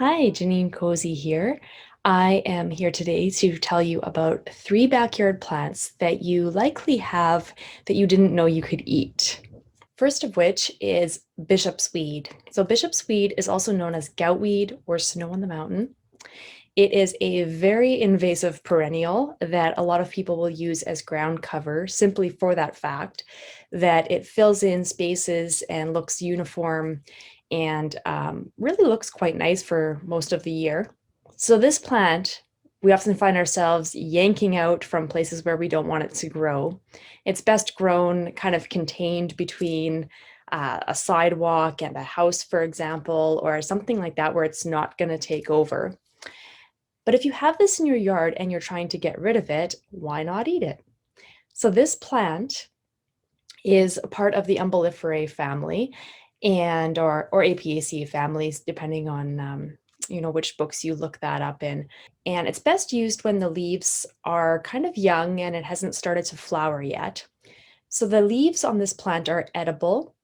Hi, Janine Cozy here. I am here today to tell you about 3 backyard plants that you likely have that you didn't know you could eat. First of which is bishop's weed. So bishop's weed is also known as goutweed or snow on the mountain. It is a very invasive perennial that a lot of people will use as ground cover simply for that fact that it fills in spaces and looks uniform and really looks quite nice for most of the year. So this plant, we often find ourselves yanking out from places where we don't want it to grow. It's best grown kind of contained between a sidewalk and a house, for example, or something like that where it's not going to take over. But if you have this in your yard and you're trying to get rid of it, why not eat it? So this plant is a part of the Umbelliferae family and or Apiaceae families, depending on which books you look that up in. And it's best used when the leaves are kind of young and it hasn't started to flower yet. So the leaves on this plant are edible.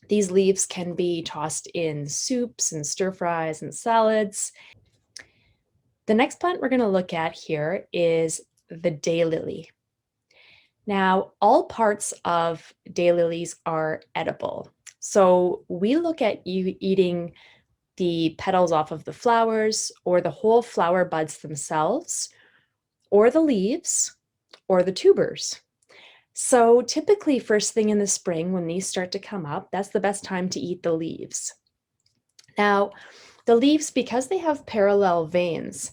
These leaves can be tossed in soups and stir fries and salads. The next plant we're going to look at here is the daylily. Now, all parts of daylilies are edible. So we look at you eating the petals off of the flowers or the whole flower buds themselves, or the leaves, or the tubers. So typically first thing in the spring when these start to come up, that's the best time to eat the leaves. Now, the leaves, because they have parallel veins,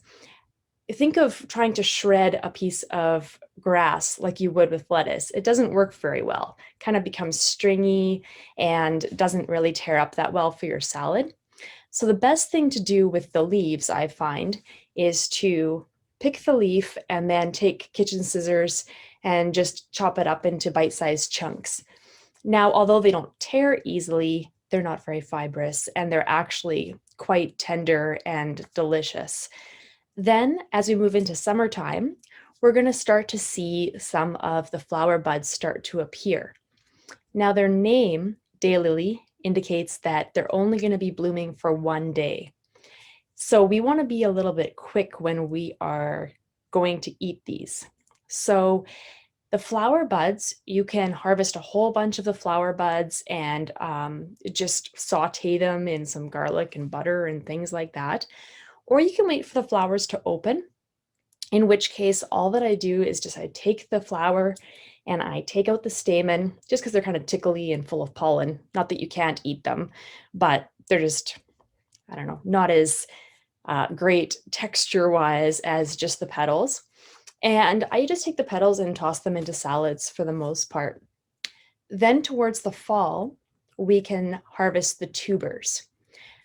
think of trying to shred a piece of grass like you would with lettuce. It doesn't work very well. Kind of becomes stringy and doesn't really tear up that well for your salad. So the best thing to do with the leaves, I find, is to pick the leaf and then take kitchen scissors and just chop it up into bite-sized chunks. Now, although they don't tear easily, they're not very fibrous and they're actually quite tender and delicious. Then, as we move into summertime, we're going to start to see some of the flower buds start to appear. Now, their name, daylily, indicates that they're only going to be blooming for one day. So we want to be a little bit quick when we are going to eat these. So the flower buds, you can harvest a whole bunch of the flower buds and just saute them in some garlic and butter and things like that. Or you can wait for the flowers to open, in which case all that I do is just I take the flower and I take out the stamen just because they're kind of tickly and full of pollen. Not that you can't eat them, but they're just, I don't know, not as great texture-wise as just the petals. And I just take the petals and toss them into salads for the most part. Then towards the fall, we can harvest the tubers.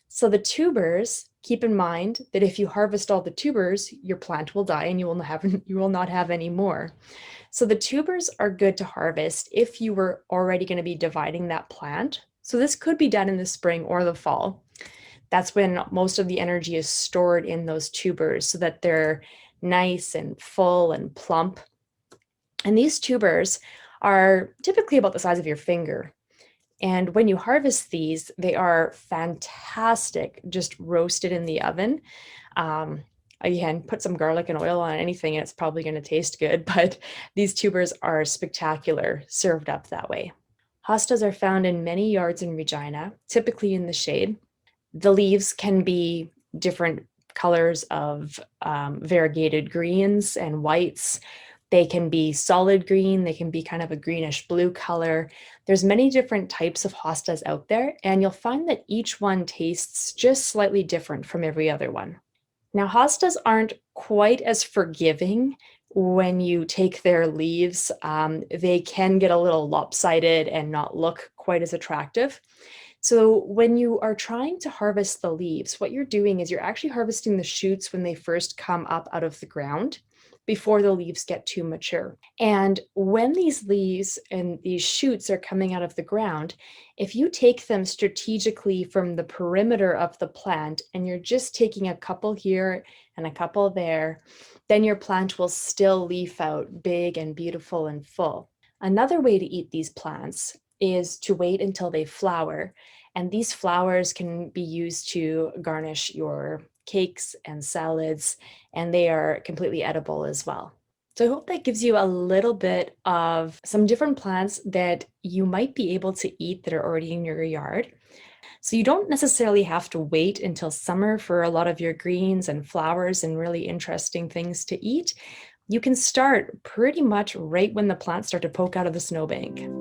So the tubers, keep in mind that if you harvest all the tubers, your plant will die and you will not have any more. So the tubers are good to harvest if you were already going to be dividing that plant. So this could be done in the spring or the fall. That's when most of the energy is stored in those tubers so that they're nice and full and plump. And these tubers are typically about the size of your finger. And when you harvest these, they are fantastic, just roasted in the oven. Again, put some garlic and oil on anything and it's probably going to taste good, but these tubers are spectacular served up that way. Hostas are found in many yards in Regina, typically in the shade. The leaves can be different colors of variegated greens and whites. They can be solid green, they can be kind of a greenish blue color. There's many different types of hostas out there, and you'll find that each one tastes just slightly different from every other one. Now, hostas aren't quite as forgiving when you take their leaves. They can get a little lopsided and not look quite as attractive. So when you are trying to harvest the leaves, what you're doing is you're actually harvesting the shoots when they first come up out of the ground before the leaves get too mature. And when these leaves and these shoots are coming out of the ground, if you take them strategically from the perimeter of the plant and you're just taking a couple here and a couple there, then your plant will still leaf out big and beautiful and full. Another way to eat these plants is to wait until they flower. And these flowers can be used to garnish your cakes and salads, and they are completely edible as well. So I hope that gives you a little bit of some different plants that you might be able to eat that are already in your yard. So you don't necessarily have to wait until summer for a lot of your greens and flowers and really interesting things to eat. You can start pretty much right when the plants start to poke out of the snowbank.